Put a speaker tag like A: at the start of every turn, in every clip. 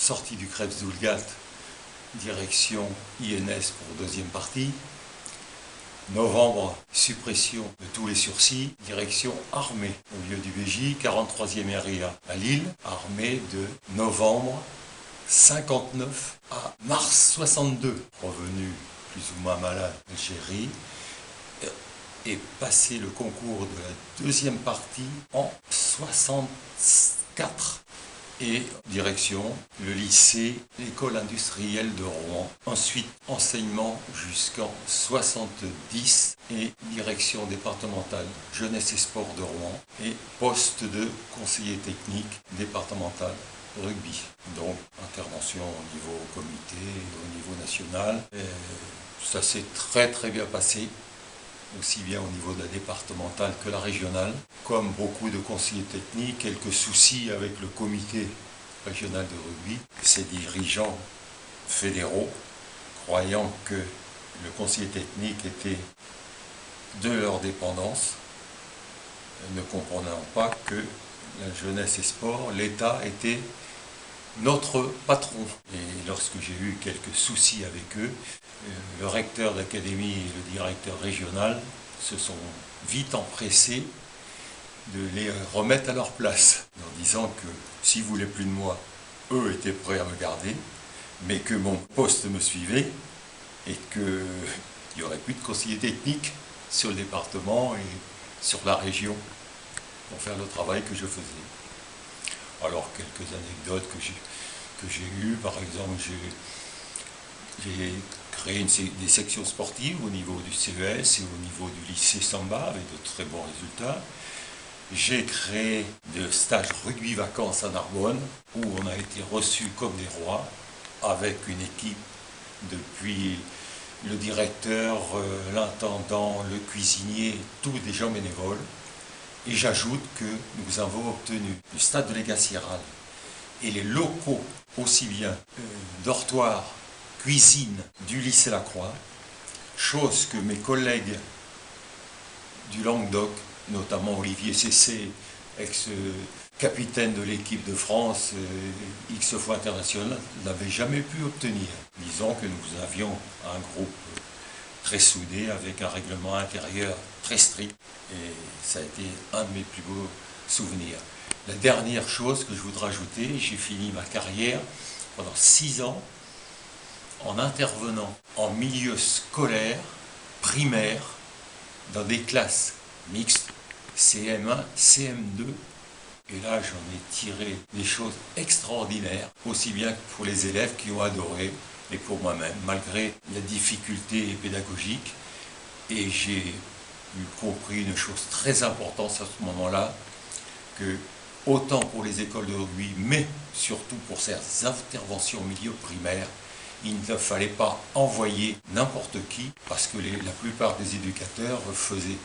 A: sortie du Krebs-Zulgat, direction INS pour deuxième partie. Novembre, suppression de tous les sursis, direction armée au lieu du BJ, 43e RIA à Lille, armée de novembre 59 à mars 62, revenu plus ou moins malade d'Algérie, et passé le concours de la deuxième partie en 64. Et direction le lycée, l'école industrielle de Rouen. Ensuite, enseignement jusqu'en 70 et direction départementale jeunesse et sport de Rouen et poste de conseiller technique départemental rugby. Donc, intervention au niveau comité, au niveau national. Et ça s'est très bien passé, aussi bien au niveau de la départementale que la régionale. Comme beaucoup de conseillers techniques, quelques soucis avec le comité régional de rugby, ses dirigeants fédéraux, croyant que le conseiller technique était de leur dépendance, ne comprenant pas que la jeunesse et sport, l'État était notre patron. Et lorsque j'ai eu quelques soucis avec eux, le recteur d'académie et le directeur régional se sont vite empressés de les remettre à leur place, en disant que s'ils ne voulaient plus de moi, eux étaient prêts à me garder, mais que mon poste me suivait et qu'il n'y aurait plus de conseiller technique sur le département et sur la région pour faire le travail que je faisais. Alors, quelques anecdotes que j'ai eues, par exemple, j'ai créé des sections sportives au niveau du CES et au niveau du lycée Samba avec de très bons résultats. J'ai créé des stages rugby-vacances à Narbonne où on a été reçus comme des rois avec une équipe depuis le directeur, l'intendant, le cuisinier, tous des gens bénévoles. Et j'ajoute que nous avons obtenu le stade de Légat-Sierral et les locaux, aussi bien dortoirs, cuisine du lycée Lacroix, chose que mes collègues du Languedoc, notamment Olivier Cessé, ex-capitaine de l'équipe de France, X fois international, n'avaient jamais pu obtenir. Disons que nous avions un groupe très soudé, avec un règlement intérieur très strict, et ça a été un de mes plus beaux souvenirs. La dernière chose que je voudrais ajouter, j'ai fini ma carrière pendant 6 ans en intervenant en milieu scolaire, primaire, dans des classes mixtes, CM1, CM2, et là j'en ai tiré des choses extraordinaires, aussi bien pour les élèves qui ont adoré, et pour moi-même, malgré la difficulté pédagogique. Et j'ai compris une chose très importante à ce moment-là, que autant pour les écoles de rugby, mais surtout pour ces interventions au milieu primaire, il ne fallait pas envoyer n'importe qui, parce que la plupart des éducateurs faisaient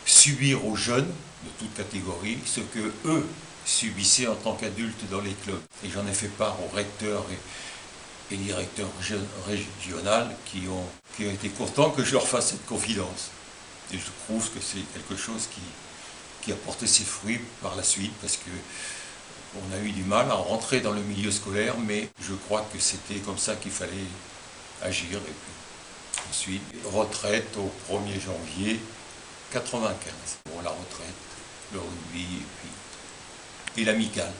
A: subir aux jeunes de toute catégorie ce que eux subissaient en tant qu'adultes dans les clubs. Et j'en ai fait part aux recteurs et directeurs régionaux qui ont été contents que je leur fasse cette confidence. Et je trouve que c'est quelque chose qui a porté ses fruits par la suite, parce que on a eu du mal à rentrer dans le milieu scolaire, mais je crois que c'était comme ça qu'il fallait agir. Et puis ensuite, retraite au 1er janvier 95. Pour la retraite, le rugby et l'amical.